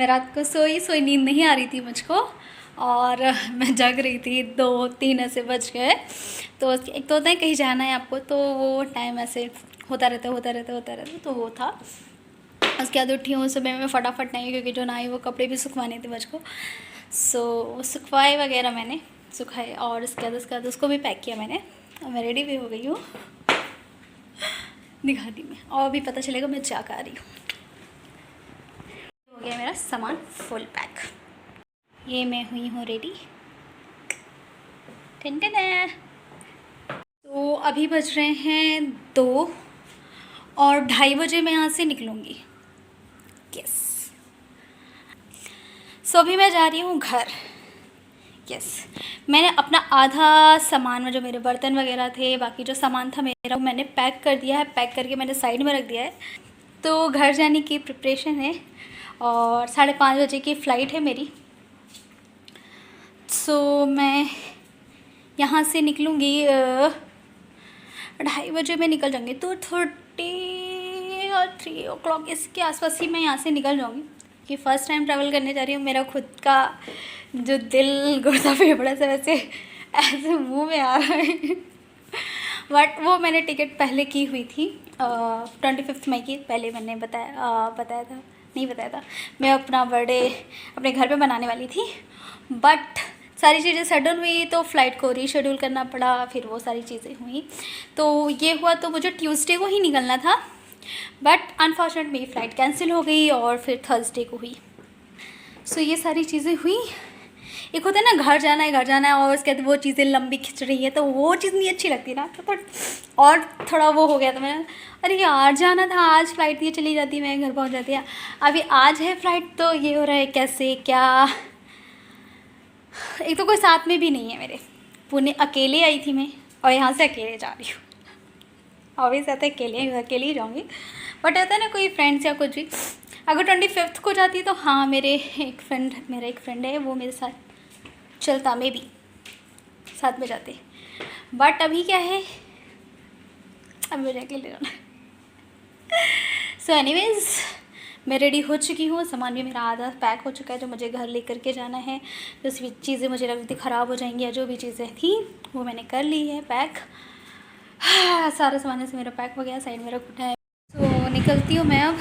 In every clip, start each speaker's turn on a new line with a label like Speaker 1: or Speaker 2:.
Speaker 1: मैं रात को सोई नींद नहीं आ रही थी मुझको, और मैं जग रही थी, 2-3 ऐसे बज गए। तो एक तो होता है कहीं जाना है आपको, तो वो टाइम ऐसे होता रहता, तो वो था। उसके बाद उठी हूँ सुबह में फटाफट नहीं, क्योंकि जो नहाई वो कपड़े भी सुखवाने थे मुझको। सो सुखवाए वगैरह मैंने, सुखाए, और उसके बाद उसको भी पैक किया मैंने, और मैं रेडी भी हो गई हूँ। दिखा दी मैं, और भी पता चलेगा मैं जा कर आ रही हूँ। हो गया मेरा सामान फुल पैक। ये मैं हुई हूँ रेडी। टेंशन है। तो अभी बज रहे हैं 2, और 2:30 बजे मैं यहाँ से निकलूँगी। यस। सो अभी मैं जा रही हूँ घर। यस। मैंने अपना आधा सामान में, जो मेरे बर्तन वगैरह थे, बाकी जो सामान था मेरा, वो मैंने पैक कर दिया है। पैक करके मैंने साइड में रख दिया है। तो घर जाने की प्रिपरेशन है, और 5:30 बजे की फ़्लाइट है मेरी। सो मैं यहाँ से निकलूँगी 2:30 बजे मैं निकल जाऊँगी। 2:30 और 3 o'clock इसके आसपास ही मैं यहाँ से निकल जाऊँगी, कि फ़र्स्ट टाइम ट्रैवल करने जा रही हूँ। मेरा खुद का जो दिल गुर्दा फेफड़ा से वैसे ऐसे मुंह में आ रहा है। बट वो मैंने टिकट पहले की हुई थी, 25 मई की। पहले मैंने बताया था मैं अपना बर्थडे अपने घर पे मनाने वाली थी, बट सारी चीज़ें सडन हुई तो फ़्लाइट को रीशेड्यूल करना पड़ा, फिर वो सारी चीज़ें हुई। तो ये हुआ, तो मुझे ट्यूसडे को ही निकलना था, बट अनफॉर्चुनेट मेरी फ़्लाइट कैंसिल हो गई, और फिर थर्सडे को हुई। सो ये सारी चीज़ें हुई। एक होता है ना, घर जाना है, और उसके बाद वो चीज़ें लंबी खिंच रही है, तो वो चीज़ नहीं अच्छी लगती ना। तो और थोड़ा वो हो गया था। मैं, अरे यार जाना था, आज फ़्लाइट थी, चली जाती, मैं घर पहुंच जाती है। अभी आज है फ़्लाइट, तो ये हो रहा है कैसे क्या। एक तो कोई साथ में भी नहीं है मेरे। पुणे अकेले आई थी मैं, और यहाँ से अकेले जा रही हूँ। ऑब्वियस आता है अकेले ही जाऊँगी, बट आता है ना कोई फ्रेंड्स या कुछ भी। अगर 25 को जाती तो हाँ, मेरा एक फ्रेंड है, वो मेरे साथ चलता, में भी साथ में जाते। बट अभी क्या है, अब मुझे अकेले जाना। सो एनीवेज, मैं रेडी हो चुकी हूँ। सामान भी मेरा आधा पैक हो चुका है, जो मुझे घर लेकर के जाना है। जो चीज़ें मुझे लग रही थी ख़राब हो जाएंगी, या जो भी चीज़ें थी वो मैंने कर ली है पैक। सारा सामान से मेरा पैक हो गया, साइड में रख उठा है। तो निकलती हूँ मैं अब।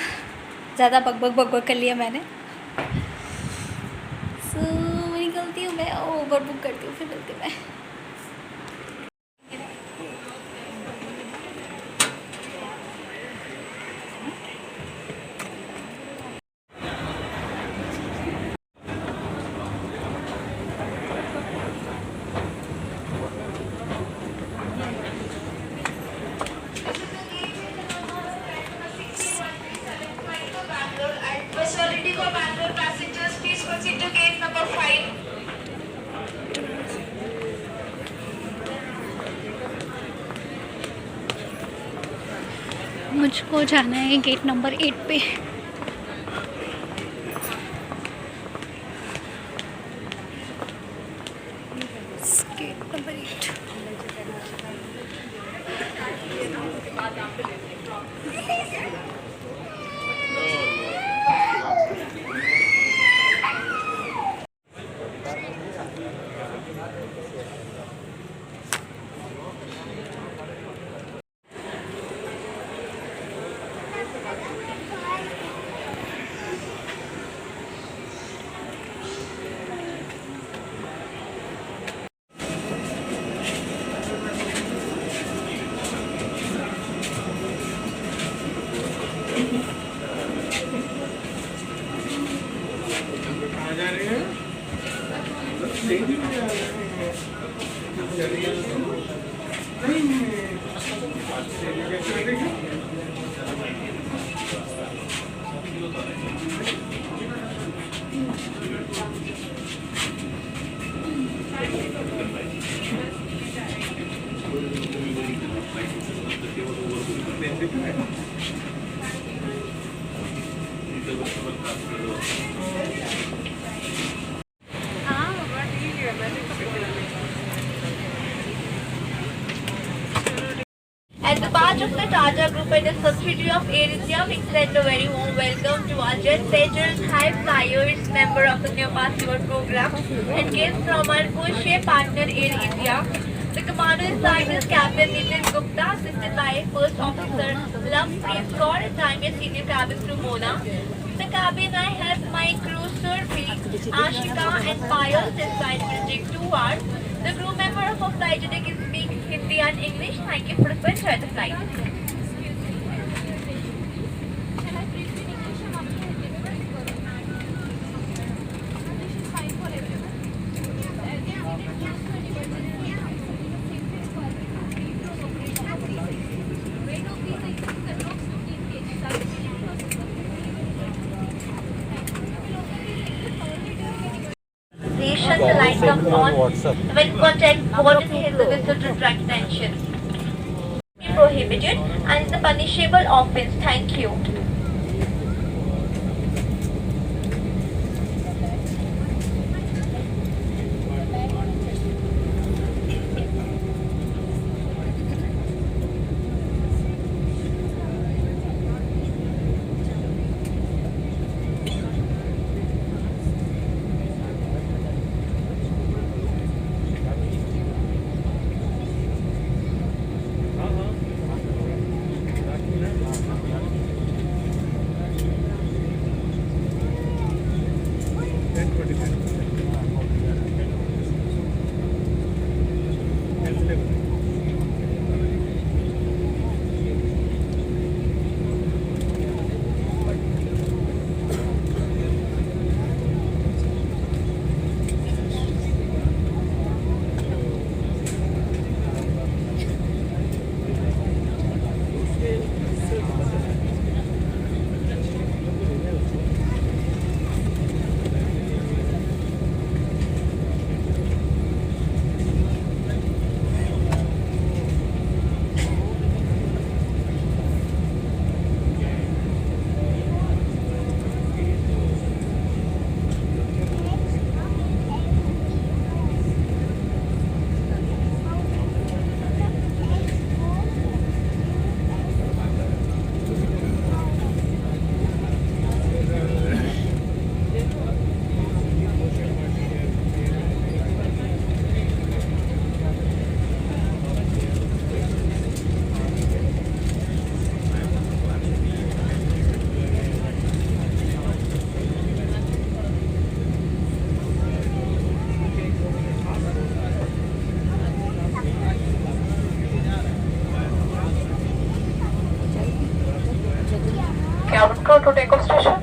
Speaker 1: ज़्यादा बक कर लिया मैंने। सो निकलती हूँ मैं, ओवर बुक करती हूँ, फिर मिलती हूँ मैं। मुझको जाना है गेट नंबर 8 पे। Gate number 8।
Speaker 2: As a part of the Tata Group and a subsidiary of Air India, we extend a very warm welcome to our jet setters, high flyers, member of the Near Pass Your program, and guests from our co-share partner Air India. The commander inside is Captain Nitin Gupta, assisted by First Officer Lovepreet Kaur and Dynamic Senior Cabin Crew Mona. In the cabin, I have my crew Surfi, Ashika, and Payal inside Project 2R. The crew member of our flight today can speak Hindi and English. Thank you for enjoy the flight. Station, the light comes on. When contact warden hits the whistle to attract attention. Prohibited and is a punishable offense. Thank you. Cabin crew to take off station.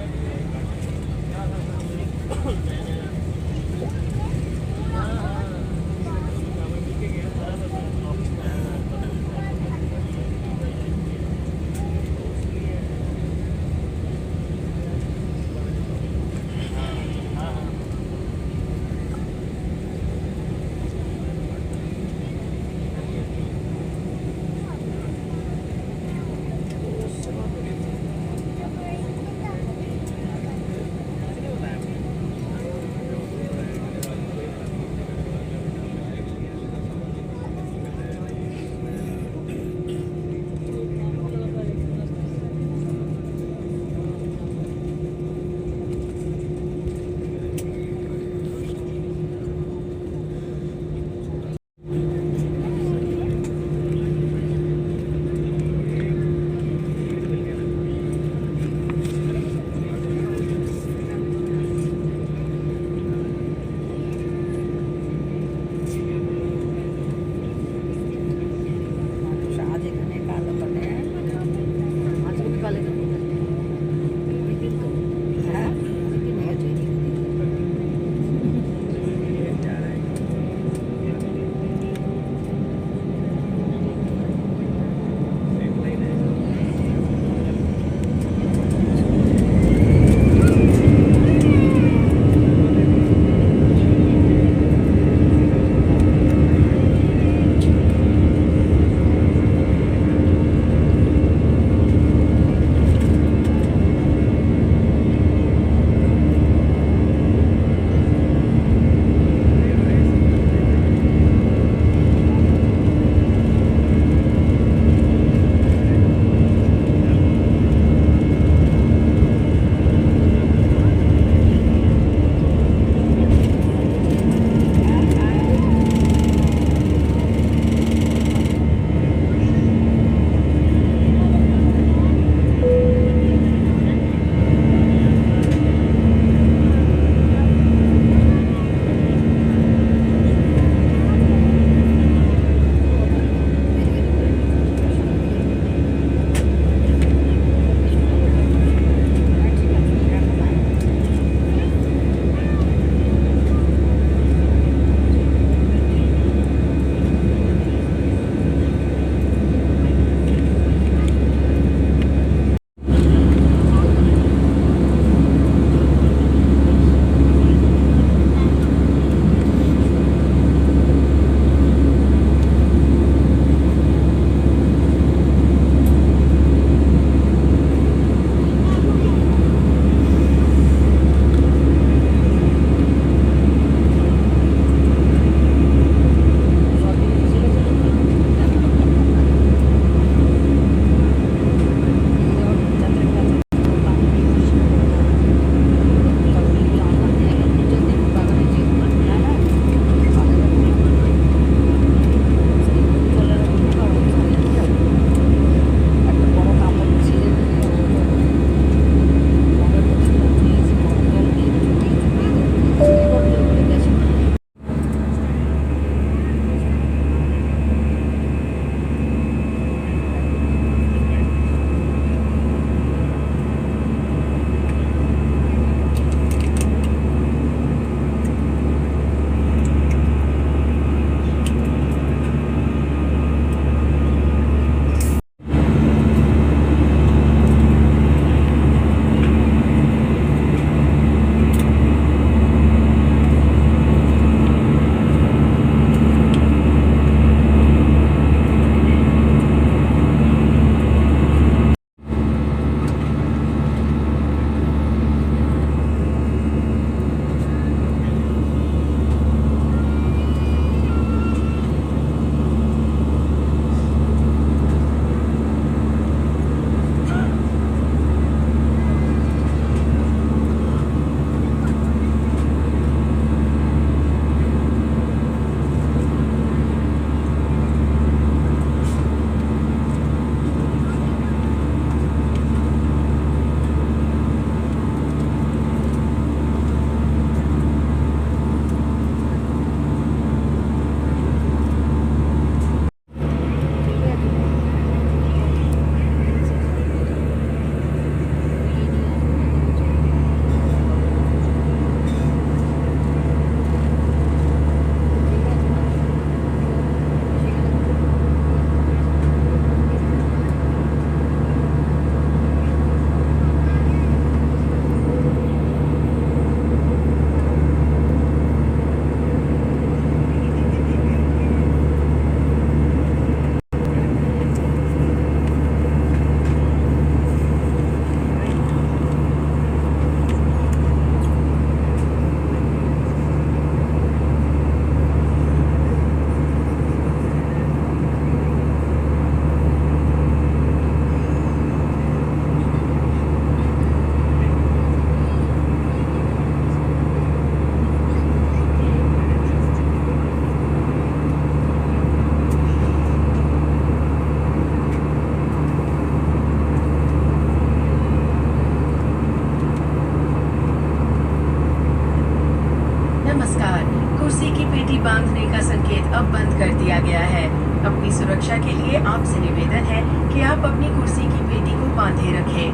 Speaker 3: अब बंद कर दिया गया है। अपनी सुरक्षा के लिए आपसे निवेदन है कि आप अपनी कुर्सी की पेटी को बांधे रखें।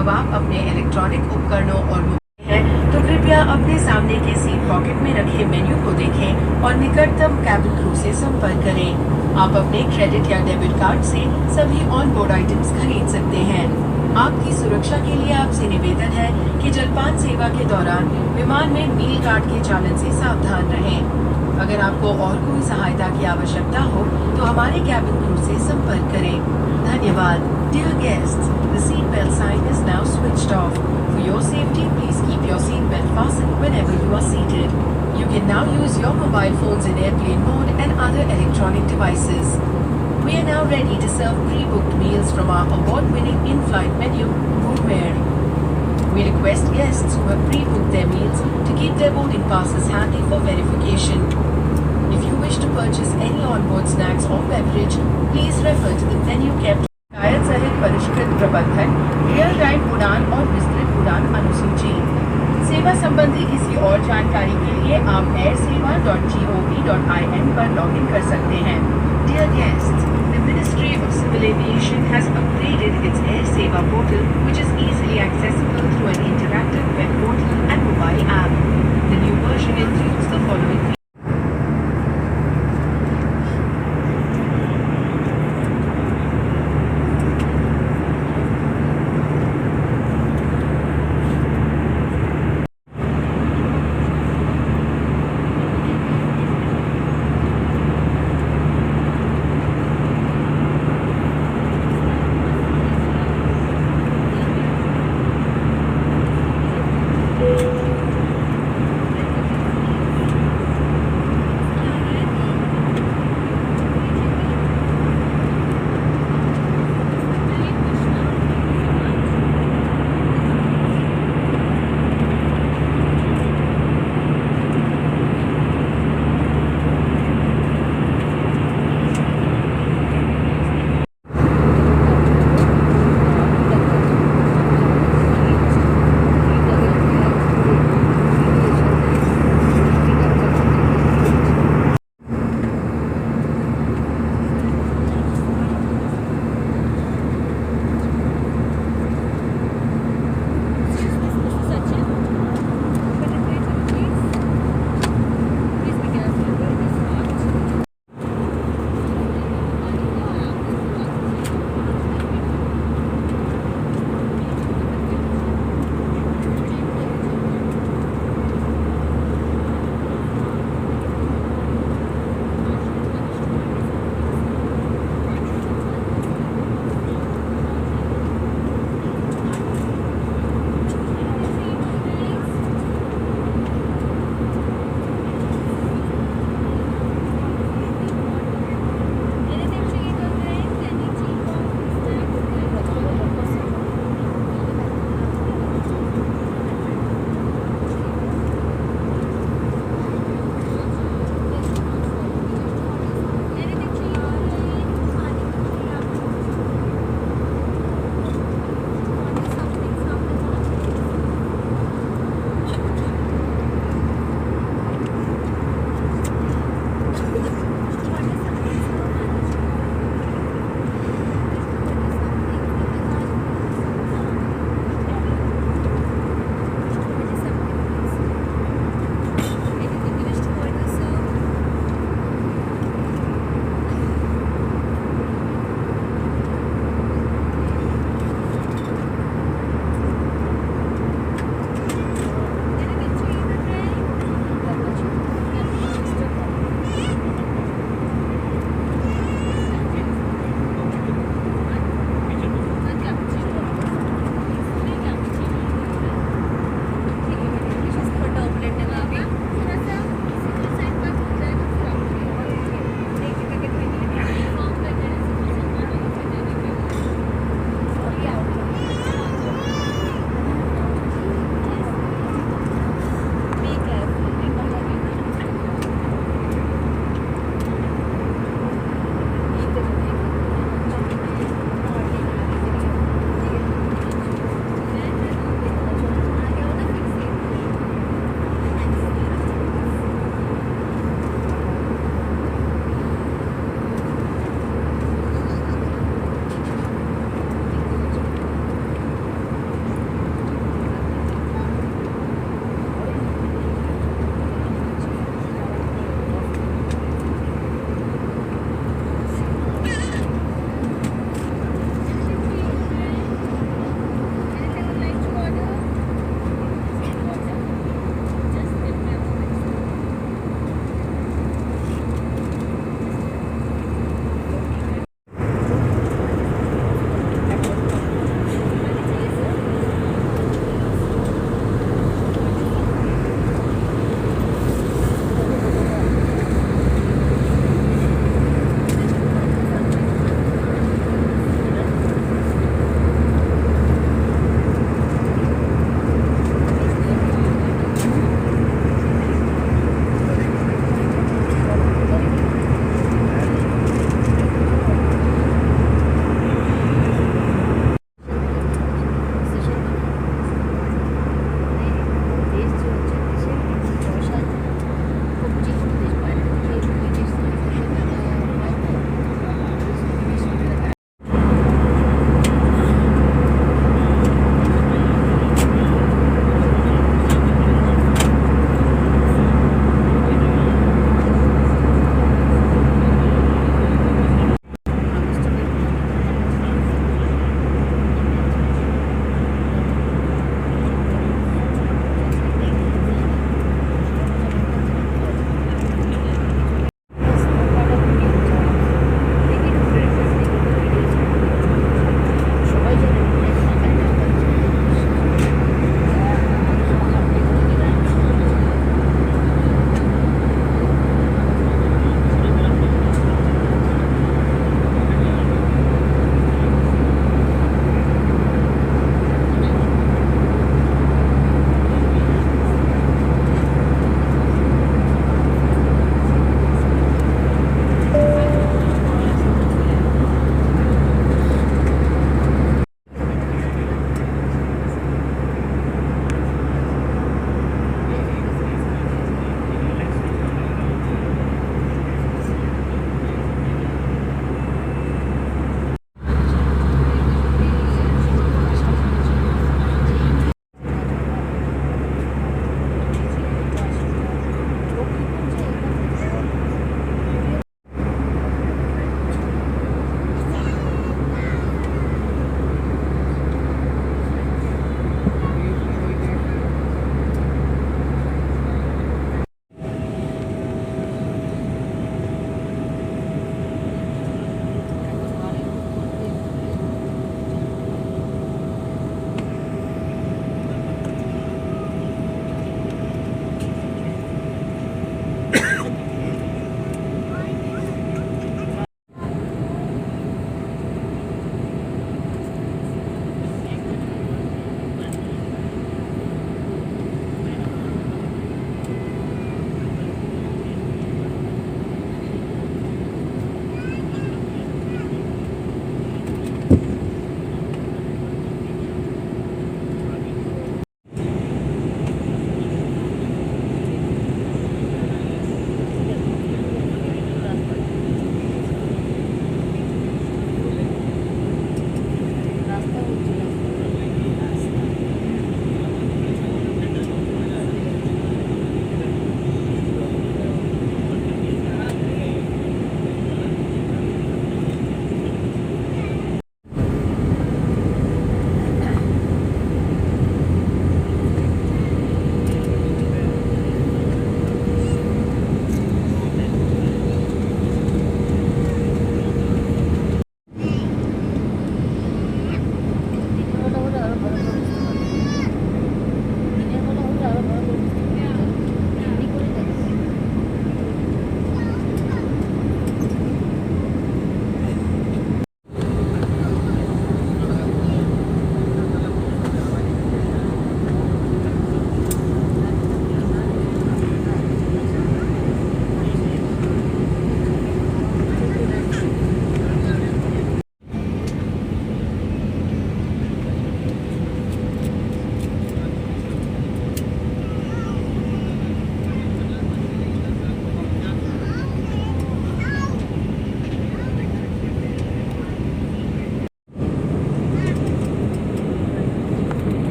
Speaker 3: अब आप अपने इलेक्ट्रॉनिक उपकरणों और हैं तो कृपया अपने सामने के सीट पॉकेट में रखे मेन्यू को देखें और निकटतम कैबिन क्रू से संपर्क करें। आप अपने क्रेडिट या डेबिट कार्ड से सभी ऑन बोर्ड आइटम्स खरीद सकते हैं। आपकी सुरक्षा के लिए आपसे निवेदन है कि जलपान सेवा के दौरान विमान में मील कार्ड के चालन से सावधान रहें। अगर आपको और कोई सहायता की आवश्यकता हो तो हमारे कैबिन क्रू से संपर्क करें। धन्यवाद। Dear guests, the seat belt sign is now switched off. For your safety, please keep your seat belt fastened whenever you are seated. You can now use your mobile phones in airplane mode and other electronic devices. We are now ready to serve pre-booked meals from our award-winning in-flight menu, Foodware. We request guests who have pre-booked their meals to keep their boarding passes handy for verification. If you wish to purchase any onboard snacks or beverage, please refer to the menu kept. शायद सहित परिष्कृत प्रबंधन, real time उड़ान और विस्तृत उड़ान अनुसूची। सेवा संबंधी किसी और जानकारी के लिए आप airseva.gov.in पर लॉगिन कर सकते हैं। Dear guests, the Ministry of Civil Aviation has upgraded its AirSeva portal, which is easily accessible through an interactive web portal and mobile app. The new version includes the following.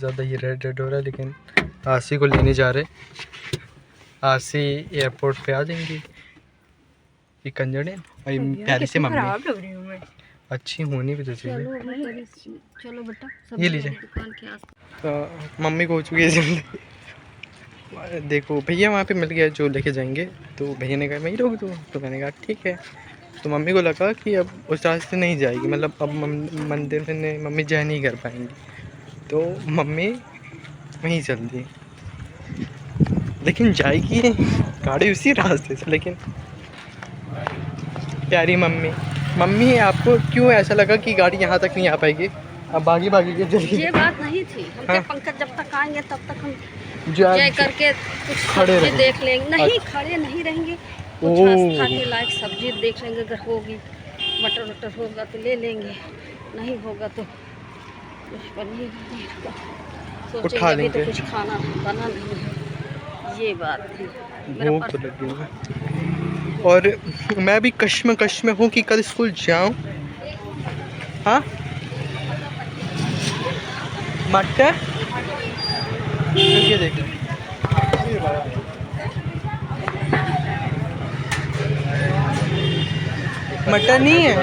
Speaker 4: ज़्यादा ये red red हो रहा है, लेकिन RC को लेने जा रहे। आरसी एयरपोर्ट पे आ जाएंगी। ये कंजड़े और प्यारी से मम्मी अच्छी होनी भी तो चाहिए।
Speaker 1: चलो बेटा,
Speaker 4: ये लीजिए।
Speaker 1: दुकान के आस
Speaker 4: तो मम्मी को हो चुकी है जल्दी। देखो भैया वहाँ पे मिल गया जो लेके जाएंगे, तो भैया ने कहा वहीं रोक दो, तो मैंने कहा ठीक है। तो मम्मी को लगा कि अब उस रास्ते नहीं जाएगी, मतलब अब मंदिर में मम्मी जा नहीं कर पाएंगी, तो मम्मी वहीं चल दी। लेकिन जाएगी गाड़ी उसी रास्ते से। लेकिन प्यारी मम्मी, मम्मी आपको क्यों ऐसा लगा कि गाड़ी यहाँ तक नहीं आ पाएगी? अब भागी भागी के चलिए।
Speaker 1: ये बात नहीं थी। हम
Speaker 4: हाँ।
Speaker 1: पंकज जब तक आएंगे तब तक हम
Speaker 4: जा
Speaker 1: जय करके कुछ
Speaker 4: खड़े
Speaker 1: सब्जी
Speaker 4: रहें।
Speaker 1: देख लेंगे। नहीं, खड़े नहीं रहेंगे, कुछ
Speaker 4: ओह।
Speaker 1: आस्था के लायक सब्जी देख लेंगे। अगर होगी मटर वटर होगा तो ले लेंगे, नहीं होगा तो कुछ पनीर सोचेंगे।
Speaker 4: उठा
Speaker 1: अभी तो
Speaker 4: लेंगे।
Speaker 1: कुछ खाना बना नहीं है, ये बात थी। मेरा
Speaker 4: भूख तो लगी है और मैं भी कश्मकश में हूँ कि कल स्कूल जाऊँ। हाँ मटर ये देख, मटर नहीं है।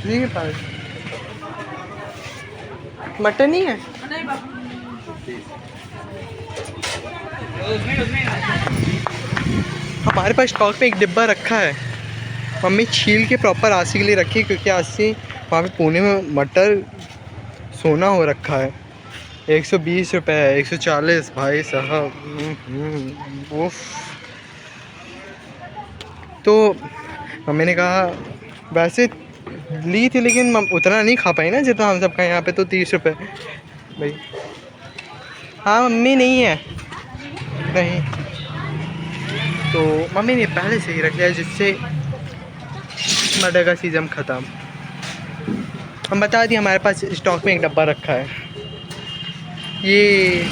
Speaker 4: नहीं है पास, मटर नहीं है। हमारे पास स्टॉक में एक डिब्बा रखा है, मम्मी छील के प्रॉपर आसी के लिए रखी, क्योंकि आसी वहाँ पे पुणे में मटर सोना हो रखा है। 120 रुपये है, 140 भाई साहब। उफ। तो मम्मी ने कहा वैसे ली थी, लेकिन उतना नहीं खा पाई ना जितना हम सब का यहाँ पे, तो 30 रुपये भाई। हाँ मम्मी नहीं है, नहीं तो मम्मी ने पहले से ही रख लिया, जिससे मटर का सीजन ख़त्म। हम बता दिए हमारे पास स्टॉक में एक डब्बा रखा है। ये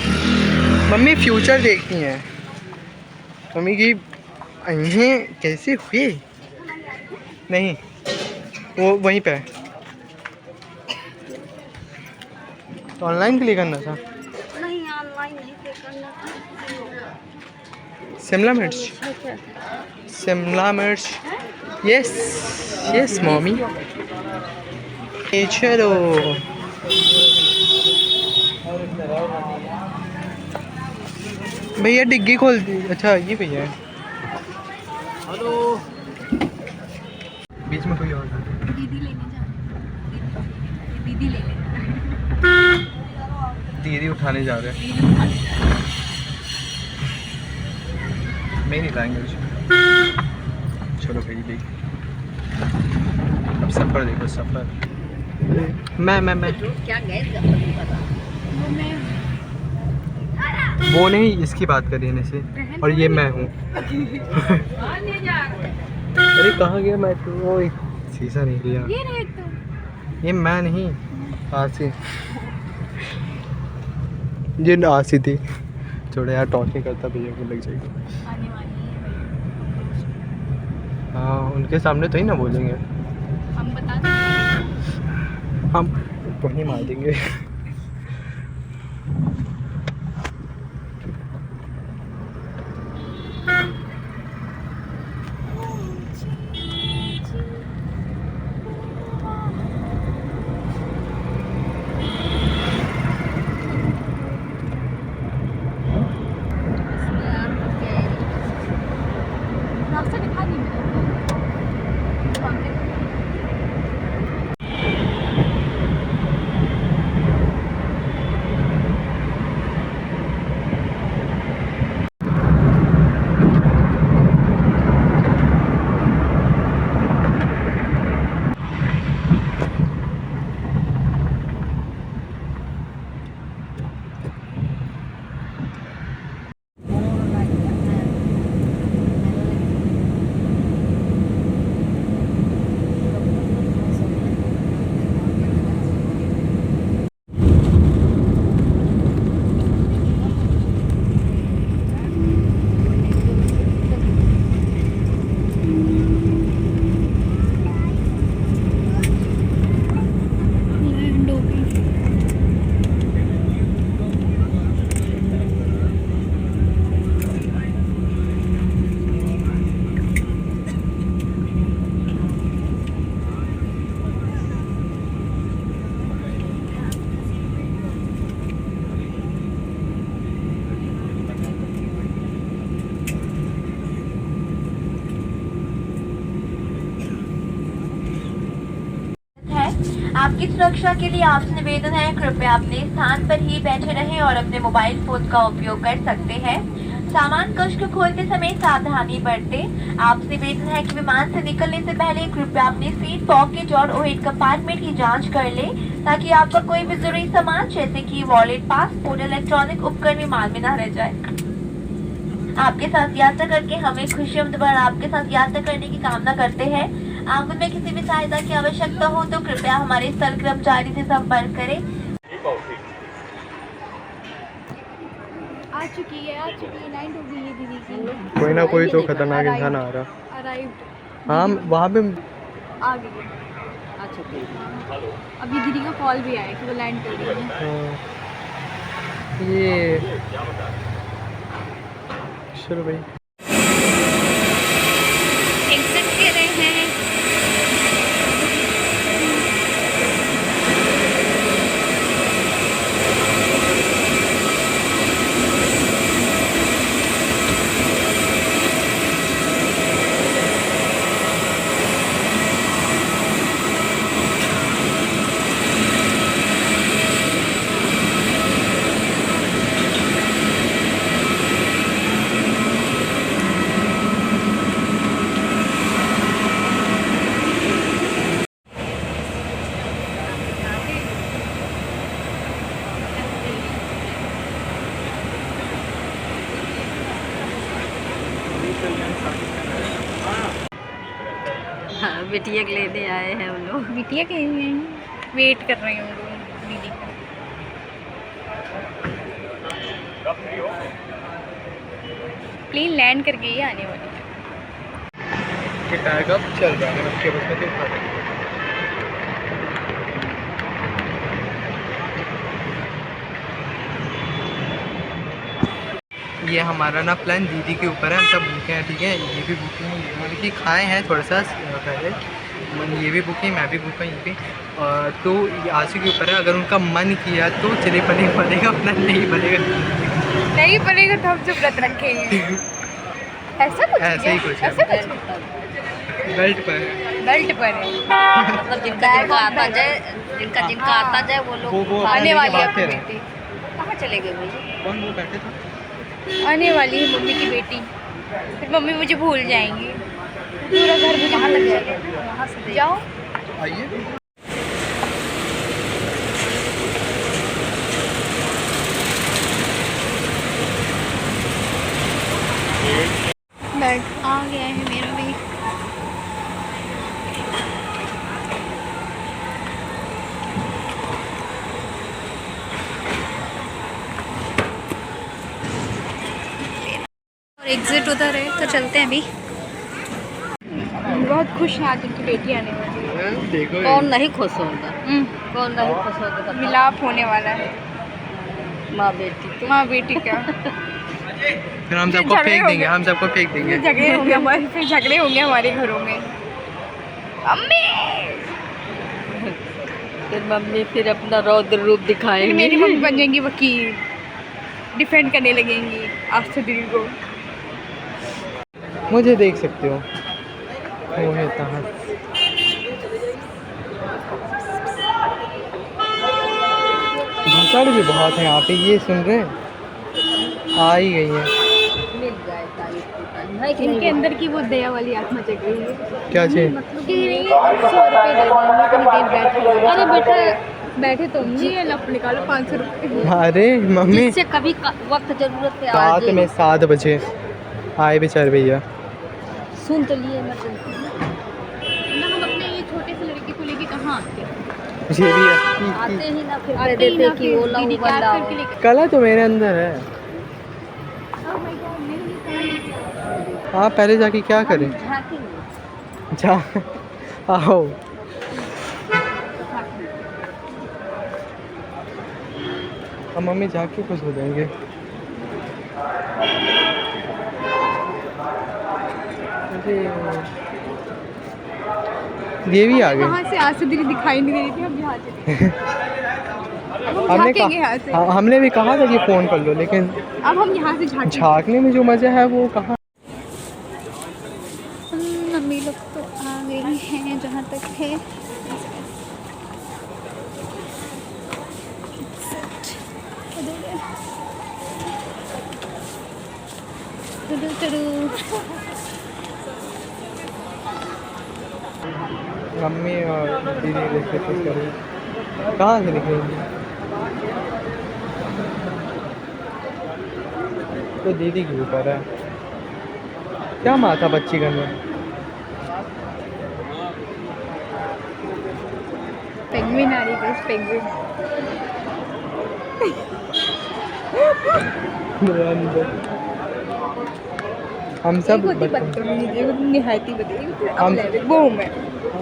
Speaker 4: मम्मी फ्यूचर देखती हैं, मम्मी की आँखें कैसे हुए। नहीं वो वहीं पे है, ऑनलाइन के लिए करना था।
Speaker 1: नहीं, ऑनलाइन नहीं पे करना था।
Speaker 4: शिमला मिर्च, शिमला मिर्च, यस यस मम्मी। ये चलो भैया डिग्गी खोल दी। अच्छा ये भैया है। हेलो, बीच में कोई और था।
Speaker 1: दीदी लेने जा दीदी लेने
Speaker 4: दीदी उठाने जा रहे हैं। मेरी लैंग्वेज। चलो भाई देख, अब सफ़र देखो, सफ़र। मैं
Speaker 1: क्या गए
Speaker 4: वो नहीं, इसकी बात कर रही है से, और ये मैं हूँ। अरे कहाँ गया मैं तो, वो शीशा नहीं लिया। ये मैं नहीं, आसी। ये आसी थी। थोड़ा यार टॉक नहीं करता, भैया को लग जाएगी। हाँ उनके सामने तो ही ना बोलेंगे,
Speaker 1: हम बता दें।
Speaker 4: हम वहीं मार देंगे।
Speaker 1: रास्ता दिखा दी मैंने।
Speaker 2: आपकी सुरक्षा के लिए आपसे निवेदन है, कृपया अपने स्थान पर ही बैठे रहें और अपने मोबाइल फोन का उपयोग कर सकते हैं। सामान कक्ष को खोलते समय सावधानी बरतें। आपसे निवेदन है कि विमान से निकलने से पहले कृपया अपनी सीट, पॉकेट और ओवरहेड कंपार्टमेंट की जांच कर लें, ताकि आपका कोई भी जरूरी सामान जैसे कि वॉलेट, पासपोर्ट, इलेक्ट्रॉनिक उपकरण विमान में न रह जाए। आपके साथ यात्रा करके हमें खुशी और दोबारा आपके साथ यात्रा करने की कामना करते हैं। आपको में किसी भी सहायता की आवश्यकता हो तो कृपया हमारे स्थल कर्मचारी से संपर्क करें।
Speaker 1: आ चुकी है 9 हो गई है दीदी की।
Speaker 4: कोई ना कोई तो खतरनाक इंसान आ रहा।
Speaker 1: अराइव्ड।
Speaker 4: हाँ वहाँ पे
Speaker 1: आ गई है। आ चुकी है। अभी दीदी का कॉल भी आया कि वो लैंड कर रही है।
Speaker 4: हाँ, ये चलो भाई
Speaker 1: एग्जिट कर रहे हैं।
Speaker 5: हाँ, बिटिया के लेने आए हैं हम लोग।
Speaker 1: बिटिया कहीं हुए हैं, वेट कर रही हूँ दीदी का। प्लेन लैंड करके ही आने वाली है।
Speaker 4: टायर कब चल रहा है उसके बस में क्यों खा रहे हैं? ये हमारा ना प्लान दीदी के ऊपर है, हम सब भूखे हैं, ठीक है। ये भी भूखे हैं, मतलब कि खाए हैं थोड़ा सा पहले, ये भी भूखे, मैं भी भूखा यहीं पे। तो ये आंसू के ऊपर है, अगर उनका मन किया तो चले बनेगा, प्लान नहीं बनेगा
Speaker 1: नहीं बनेगा तो हम जो व्रत रखेंगे। ऐसा कुछ
Speaker 4: ऐसा ही कुछ है।
Speaker 1: ऐसा कुछ
Speaker 4: बेल्ट पर
Speaker 1: बेल्ट पर है।
Speaker 5: मतलब जिनका आता जाए, जिनका आता जाए वो लोग
Speaker 4: वो
Speaker 1: आने वाली है
Speaker 4: बातें
Speaker 1: अपनी
Speaker 4: हैं।
Speaker 1: बेटी।
Speaker 5: कहाँ चले गए भाई?
Speaker 4: कौन वो बैठे थे?
Speaker 1: आने वाली है मम्मी की बेटी। फिर मम्मी मुझे भूल जाएंगी, पूरा घर मुझे भूल जाएगा।
Speaker 5: वहाँ से देख।
Speaker 1: जाओ।
Speaker 4: आइए
Speaker 1: बैग आ गया है मेरा भी। और एग्जिट उधर है तो चलते हैं अभी। बहुत खुश हैं आज उनकी बेटी आने वाली है।
Speaker 4: देखो
Speaker 5: कौन नहीं खुश होगा? कौन नहीं खुश होगा?
Speaker 1: मिलाप होने वाला है
Speaker 5: माँ बेटी तो।
Speaker 1: माँ बेटी का।
Speaker 4: फिर हम सबको
Speaker 1: झगड़े
Speaker 4: फेंक
Speaker 1: हो
Speaker 4: देंगे,
Speaker 1: गए।
Speaker 4: हम सबको फेंक देंगे।
Speaker 1: झगड़े होंगे हमारे, फिर झगड़े होंगे हमारे घरों में। अम्मी
Speaker 5: फिर मम्मी फिर अपना रौद्र रूप दिखाएंगे।
Speaker 1: फिर मेरी मम्मी बन जाएंगी वकील, डिफेंड करने लगेंगी आस्था दीदी को।
Speaker 4: मुझे देख सकते हो, वो है तहाँ। भसड़ भी बहुत है यहाँ पे, ये सुन रहे हैं? आ ही गई है।
Speaker 5: मिल जाए तारीफ की।
Speaker 1: इनके अंदर की वो दया वाली आत्मा जग रही है।
Speaker 4: क्या चीज़?
Speaker 1: मतलब कि 100 रुपये दे देंगे, इतनी देर बैठे। अरे बेटा बैठे तुम जी, लप निकालो 500 रुपये।
Speaker 4: अरे मम्मी,
Speaker 5: जिससे कभी वक्त जरूरत पे आ
Speaker 4: रात
Speaker 5: जाए।
Speaker 4: में 7 बजे आए बेचारे भैया।
Speaker 5: सुन तो लिए इमरजेंसी।
Speaker 1: हम अपने ये छोटे से लड़के को लेके कहाँ आते हैं?
Speaker 4: ये भी है।
Speaker 5: आते ही ना फिर
Speaker 1: आते
Speaker 5: कह
Speaker 1: ही
Speaker 5: देते
Speaker 1: ना,
Speaker 5: कि
Speaker 1: फिर
Speaker 5: वो लाओ
Speaker 1: दीदी
Speaker 5: वो
Speaker 1: कैब
Speaker 5: लाओ।
Speaker 1: करके लेके।
Speaker 4: कला तो मेरे अंदर है।
Speaker 1: Oh my God, मेरे लिए
Speaker 4: आप पहले जाके क्या करें?
Speaker 5: झाँकेंगे।
Speaker 4: जा आओ। हम मम्मी जाके खुश हो जाएंगे। ये भी आ गए।
Speaker 1: वहाँ से आंसू दीदी दिखाई नहीं दे रही थी, हम यहाँ चले। अब हम झाँकेंगे यहाँ से।
Speaker 4: हमने भी कहा था कि फ़ोन कर लो, लेकिन
Speaker 1: अब हम यहाँ से झाँकेंगे।
Speaker 4: झाँकने में जो मज़ा है वो कहाँ।
Speaker 1: मम्मी लोग तो आ गई हैं जहाँ तक है।
Speaker 4: मम्मी और दीदी देखते थे करें कहाँ से निकलेंगे तो दीदी के ऊपर है क्या माथा बच्ची करने
Speaker 1: पेंगुइन आ रही है पेंगुइन
Speaker 4: हम सब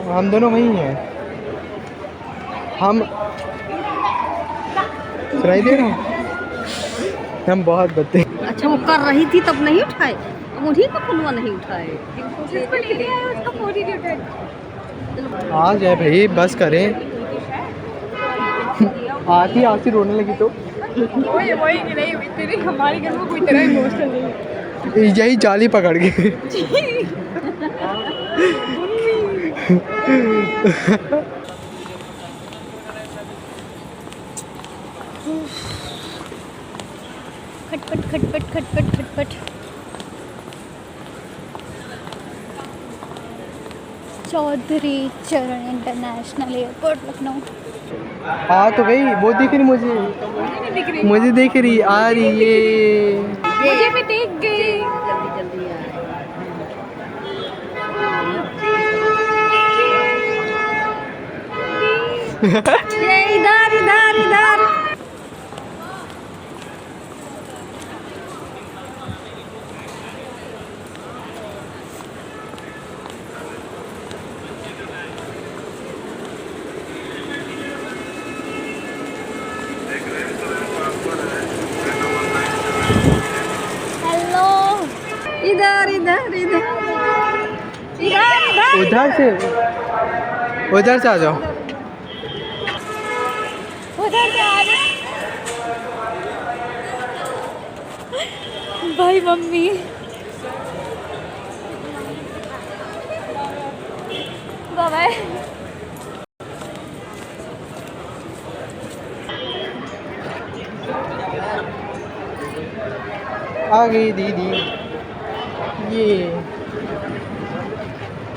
Speaker 4: हम दोनों वही हैं हम सुनाई दे रहा हूँ हम बहुत बदते
Speaker 5: अच्छा वो कर रही थी तब नहीं उठाए, अब उन्हीं का फुलवा नहीं उठाए।
Speaker 4: आ जाए भाई बस करें आती आती रोने लगी तो
Speaker 1: हमारे घर में कोई तरह इमोशनल नहीं है।
Speaker 4: यही जाली पकड़ के
Speaker 1: खटपट खटपट खटपट खटपट चौधरी चरण इंटरनेशनल एयरपोर्ट लखनऊ।
Speaker 4: हाँ तो भाई वो दिख रही मुझे दिख रही आ रही है
Speaker 1: मुझे भी दिख गई।
Speaker 5: जल्दी जल्दी आए। ये इधर इधर इधर
Speaker 1: हेलो
Speaker 5: इधर इधर इधर
Speaker 4: उधर से आ जाओ
Speaker 1: उधर से आ रहे भाई मम्मी बाय
Speaker 4: आ गई दीदी ये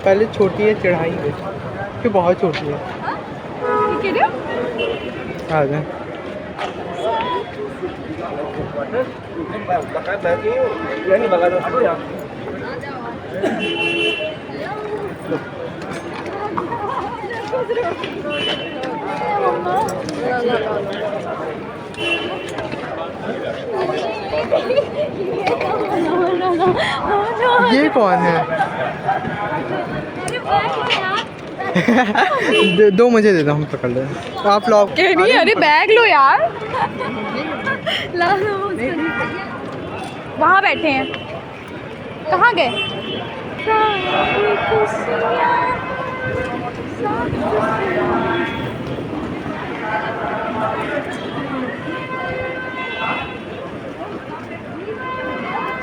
Speaker 4: पहले छोटी है चढ़ाई कि बहुत छोटी है आ जाए ये कौन है दो मुझे दे दो हम पकड़ ले आप लोग
Speaker 1: कह रही है अरे बैग लो यार ला लो वहाँ बैठे हैं कहाँ गए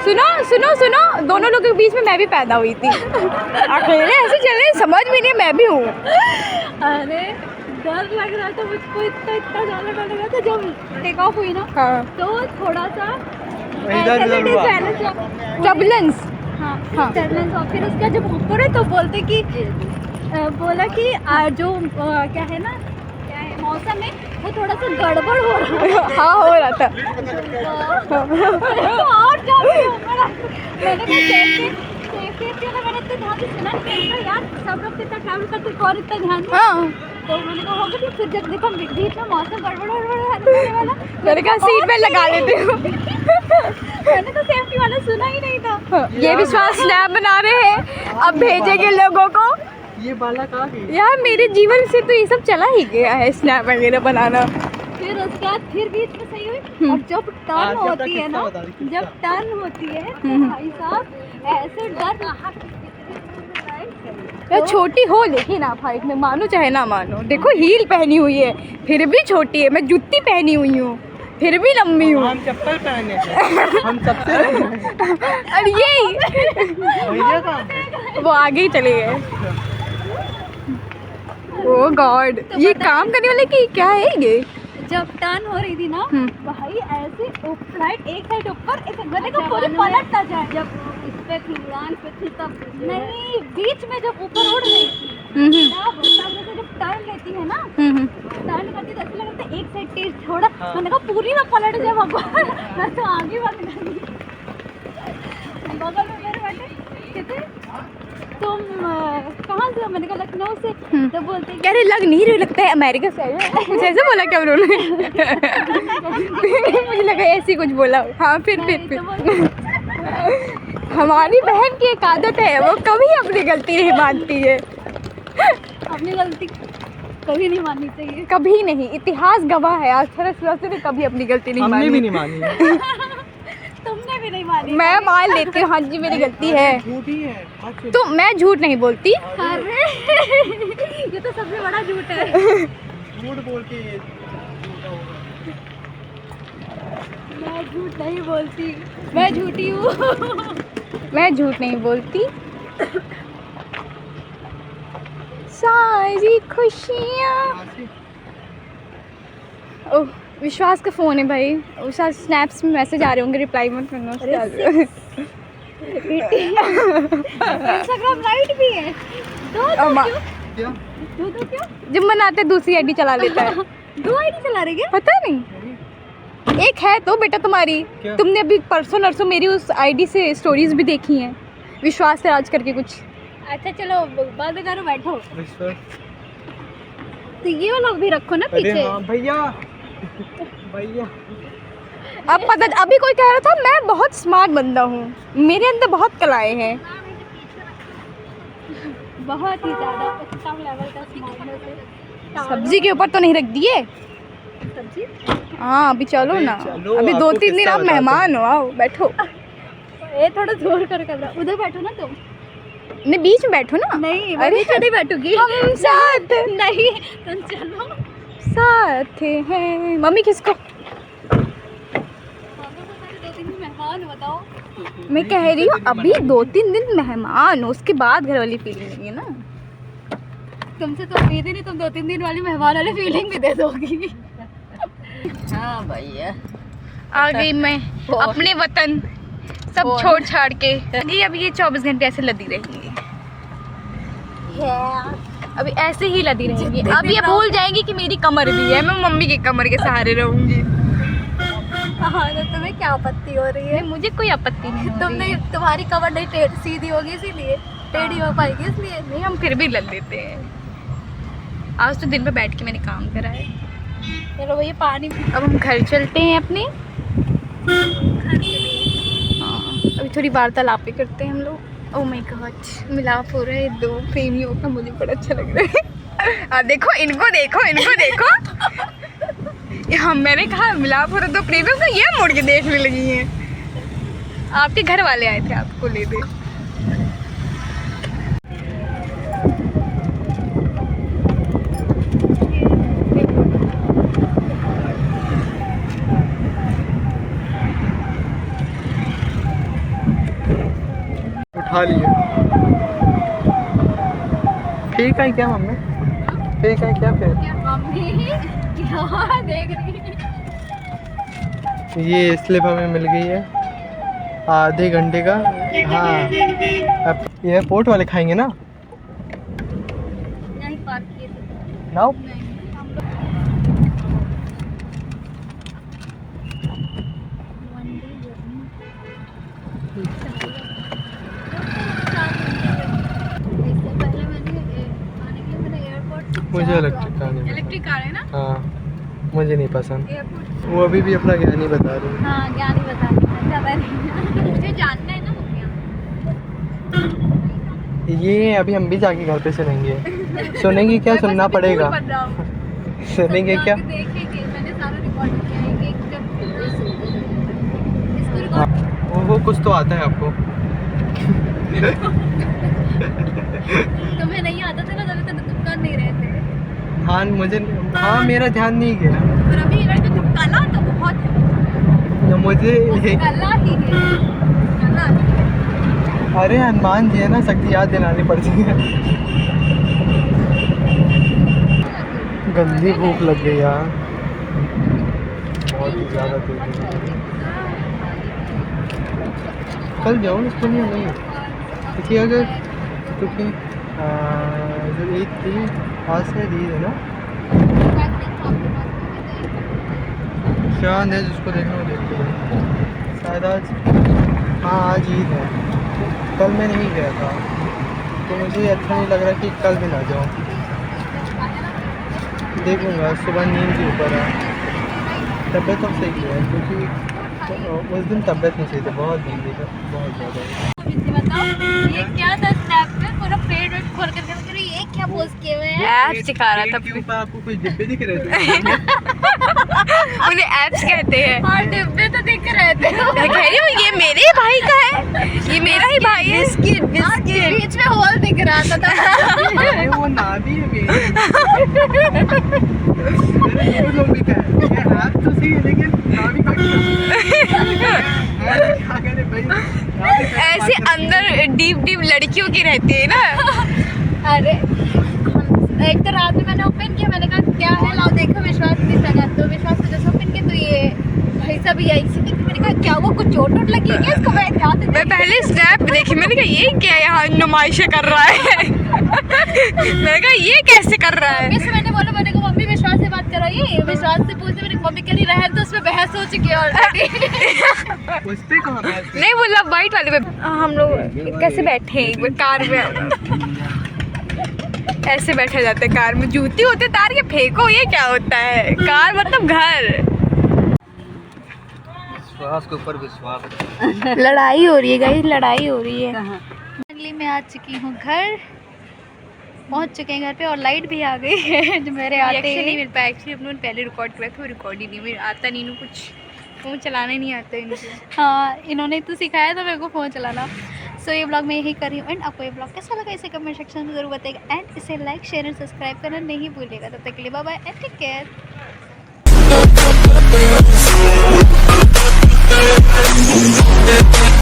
Speaker 1: सुनो सुनो सुनो दोनों लोगों के बीच में मैं भी पैदा हुई थी अकेले ऐसे चले समझ में नहीं मैं भी हूँ अरे डर लग रहा था मुझको इतना ज़्यादा डर लगा था जब टेक ऑफ हुई ना तो थोड़ा सा टर्बुलेंस हाँ टर्बुलेंस और फिर उसका जब ऊपर है तो बोलते कि बोला कि जो क्या है ना क्या है मौसम है वो थोड़ा सा गड़बड़ हो रहा है हाँ हो रहा था और क्या मैंने मैंने इतना ध्यान से सुना नहीं यार सब लोग इतना ट्रैवल करते कौन इतना ध्यान दे तो मैंने कहा होगा फिर जब देखो बीच में मौसम गड़बड़ वाला मैंने कहा सीट पे लगा लेते हो मैंने तो सेफ्टी वाला सुना ही नहीं था ये विश्वास स्नैप बना रहे हैं अब भेजेंगे लोगों को
Speaker 4: ये बाला कहाँ गई
Speaker 1: यार मेरे जीवन से तो ये सब चला ही गया है स्नैप वगैरह बनाना फिर उसके बाद फिर बीच में सही हुई और जब टर्न होती है ना जब टर्न होती है तो भाई साहब ऐसे डर छोटी हो लेकिन आप हाइट में मानो चाहे ना मानो देखो हील पहनी हुई है फिर भी छोटी है मैं जूती पहनी हुई हूँ फिर भी लंबी हूँ
Speaker 4: हम चप्पल पहने हम सबसे
Speaker 1: और यही
Speaker 4: भैया कहाँ
Speaker 1: वो आगे ही चले गए ओ गॉड ये काम करने वाले की क्या है ये जब टर्न हो रही थी ना भाई ऐसे फ्लाइट एक साइड ऊपर एक गले को पूरे पलटता जाए। जब इस पे थी उड़ान पे थी तब नहीं, बीच में जब ऊपर उड़ रही थी तब जैसे जब टर्न लेती है ना, टर्न करती तो ऐसे लग रहा था एक साइड तेज थोड़ा, मैंने कहा पूरी ना पलट जाए भगवान। मैं तो आगे बंद कर दी। बगल में मेरे बैठे कहते तुम कहाँ से हो? मैंने कहा लखनऊ से। तो बोलते कह रहे लग नहीं रही, लगता है अमेरिका से आए हो। कुछ ऐसे बोला क्या उन्होंने? मुझे लगा ऐसे कुछ बोला। हाँ फिर हमारी बहन की एक आदत है, वो कभी अपनी गलती नहीं मानती है। अपनी गलती कभी नहीं माननी चाहिए, कभी नहीं। इतिहास गवाह है, अक्षरा श्रीवास्तव ने कभी अपनी गलती नहीं मानी।
Speaker 4: हमने भी नहीं मानी है।
Speaker 1: तुमने भी नहीं मानी। मैं मान लेती हूँ, हाँ जी मेरी गलती है।
Speaker 4: झूठी है
Speaker 1: तो मैं झूठ नहीं बोलती। अरे ये तो सबसे बड़ा झूठ है।
Speaker 4: झूठ बोल के
Speaker 1: मैं झूठ नहीं बोलती, मैं झूठी हूँ। मैं झूठ नहीं बोलती। सारी खुशियाँ। ओह विश्वास का फ़ोन है भाई, उसका स्नैप्स में मैसेज आ रहे होंगे, रिप्लाई मत करना। इंस्टाग्राम लाइट भी है। दो
Speaker 4: क्या?
Speaker 1: क्यों? जब मनाते दूसरी आईडी चला लेता है। 2 आईडी चला रही है? पता नहीं। एक है तो बेटा तुम्हारी।
Speaker 4: क्या?
Speaker 1: तुमने अभी परसों नरसों मेरी उस आईडी से स्टोरीज भी देखी हैं, विश्वास से राज करके कुछ। अच्छा चलो बंद करो, बैठो। तो ये वाला भी रखो ना पीछे।
Speaker 4: हाँ भैया भैया
Speaker 1: अब पता, अभी कोई कह रहा था मैं बहुत स्मार्ट बंदा हूँ, मेरे अंदर बहुत कलाएं हैं। बहुत ही ज़्यादा उच्चतम लेवल का स्मार्टनेस है। सब्जी के ऊपर तो नहीं रख दिए सब्जी? हाँ अभी चलो ना, अभी 2-3 दिन आप मेहमान हो, आओ बैठो। ये थोड़ा जोर कर उधर बैठो ना तुम। नहीं बीच में बैठो ना। नहीं अरे नहीं बैठूंगी, हम साथ नहीं, तुम चलो साथ हैं। मम्मी किसको? 2-3 दिन मेहमान, बताओ। मैं कह रही हूँ अभी 2-3 दिन मेहमान हो, उसके बाद घर वाली फीलिंग नहीं है ना। तुमसे तो उम्मीद ही नहीं, तुम 2-3 दिन वाली मेहमान वाली फीलिंग भी दे दोगी।
Speaker 5: हाँ भैया
Speaker 1: आ गई मैं अपने वतन, सब छोड़ छाड़ के। अब ये 24 घंटे ऐसे लदी रहेंगी, अभी ऐसे ही लदी रहेंगी। अब ये भूल जाएंगी कि मेरी कमर भी है, मैं मम्मी की कमर के सहारे रहूंगी। हाँ तो तुम्हें क्या आपत्ति हो रही है? मुझे कोई आपत्ति नहीं हो रही है। तुम्हारी कमर नहीं सीधी होगी इसीलिए, टेढ़ी हो पाएगी इसलिए। नहीं हम फिर भी लड़ लेते हैं। आज तो दिन पे बैठ के मैंने काम करा है। चलो भैया पानी। अब हम घर चलते हैं अपने घर के लिए। हाँ अभी थोड़ी वार्तालाप भी करते हैं हम लोग। ओह माय गॉड, मिलाप हो रहा है 2 प्रेमियों का, मुझे बड़ा अच्छा लग रहा है। देखो इनको देखो, इनको देखो। हम मैंने कहा मिलाप हो रहा है 2 प्रेमियों का, ये मुड़ के देखने लगी हैं। आपके घर वाले आए थे आपको लेने।
Speaker 4: उठा लिए। ठीक है क्या मम्मी? ठीक है क्या फिर?
Speaker 1: देख रही है।
Speaker 4: ये स्लिप हमें मिल गई है आधे घंटे का। हाँ अब ये एयरपोर्ट वाले खाएंगे ना।
Speaker 1: नहीं पार्क किए थे।
Speaker 4: नाउ मुझे इलेक्ट्रिक कार नहीं
Speaker 1: इलेक्ट्रिक कार है ना।
Speaker 4: हाँ मुझे नहीं पसंद।
Speaker 1: एयरपोर्ट।
Speaker 4: वो अभी भी अपना ज्ञान नहीं बता रही।
Speaker 1: हाँ ज्ञान ही बता रही, ज़्यादा नहीं। मुझे जानना है ना वो।
Speaker 4: ये अभी हम भी जाके घर पे सुनेंगे। सुनेंगे क्या? सुनना पड़ेगा। सुनेंगे क्या?
Speaker 1: देखेंगे, मैंने सारा रिकॉर्ड किया है एक इसको
Speaker 4: हाँ,
Speaker 1: रिकॉर्ड।
Speaker 4: वो कुछ तो आता है आपको।
Speaker 1: तुम्हें नहीं आता था ना, तभी तो तुम कर नहीं रहे थे।
Speaker 4: हाँ मुझे, हाँ मेरा ध्यान नहीं गया।
Speaker 1: और अभी अगर तो तुम कला तो बहुत है।
Speaker 4: मुझे
Speaker 1: कला ही है, कला ही है।
Speaker 4: अरे हनुमान जी है ना, शक्ति याद दिलानी पड़ती है। गंदी भूख लग गई यार। बहुत ही ज़्यादा तेज है। कल जाओ इसको नहीं क्योंकि अगर क्योंकि जब ईद थी आज से ईद है ना, क्या है जिसको देखना हो देखते हैं। शायद आज, हाँ आज ईद है। कल मैं नहीं गया था तो मुझे अच्छा नहीं लग रहा कि कल भी ना जाऊँ। देखूँगा, सुबह नींद के ऊपर है। तबीयत तो सही है क्योंकि उस दिन तबीयत नहीं सही थी, बहुत दिन थी बहुत ज़्यादा।
Speaker 1: बताओ ये क्या था स्नैप पे, पूरा पेट वेट खोल कर देख रही, ये क्या पोस्ट किए हुए हैं?
Speaker 5: एप्स दिखा रहा था।
Speaker 4: के ऊपर आपको कुछ डिब्बे दिख रहे थे?
Speaker 5: उन्हें एप्स कहते हैं।
Speaker 1: हाँ डिब्बे तो दिख रहे थे।
Speaker 5: मैं कह रही हूँ ये मेरे भाई का है, ये मेरा ही भाई है।
Speaker 1: बिस्किट बीच में होल दिख रहा था
Speaker 4: अरे वो नाभि है मेरे वो लोग भी कहे ये हाथ तो सही है लेकिन नाभि का क्या करे भाई।
Speaker 5: ऐसे अंदर डीप डीप लड़कियों की रहती है ना।
Speaker 1: अरे एक तो रात में मैंने ओपन किया, मैंने कहा क्या है, लाओ देखो, विश्वास नहीं लगा तो विश्वास को जैसे ओपन किया तो ये भाई साहब ये ऐसी थी। मैंने कहा क्या वो कुछ चोट वोट लगी है क्या इसको? मैं ध्यान से
Speaker 5: मैं पहले स्नैप देखी, मैंने कहा ये क्या यहाँ नुमाइशें कर रहा है। मैंने कहा ये कैसे कर रहा है।
Speaker 1: से मैंने बोला, मैंने कहा मम्मी विश्वास से बात करो, ये विश्वास से पूछते, मैंने कहा मम्मी करी रहे तो उसमें बहस हो चुकी है ऑलरेडी।
Speaker 4: उस पे कहाँ बैठ
Speaker 5: नहीं बोला वाइट वाले पे हम लोग कैसे बैठे हैं कार में, ऐसे बैठे जाते हैं कार में, जूती होते तार के फेंको, ये क्या होता है? कार मतलब घर।
Speaker 4: विश्वास के ऊपर विश्वास।
Speaker 1: लड़ाई हो रही है गाइस, लड़ाई हो रही है। फाइनली मैं आ चुकी हूँ घर, पहुँच चुके हैं घर पे और लाइट भी आ गई है जो मेरे आते
Speaker 5: रिएक्शन नहीं
Speaker 1: ही।
Speaker 5: मिल पाया एक्चुअली, अपने पहले रिकॉर्ड किया था, वो रिकॉर्ड ही नहीं, मेरे आता नहीं ना, कुछ फ़ोन चलाना ही नहीं आता इनको।
Speaker 1: हाँ इन्होंने तो सिखाया था मेरे को फ़ोन चलाना। सो ये ब्लॉग मैं यही कर रही हूँ एंड आपको ये ब्लॉग कैसा लगा इसे कमेंट सेक्शन में ज़रूर बताइएगा एंड इसे लाइक शेयर एंड सब्सक्राइब करना नहीं भूलिएगा। तब तक के लिए bye bye and take care.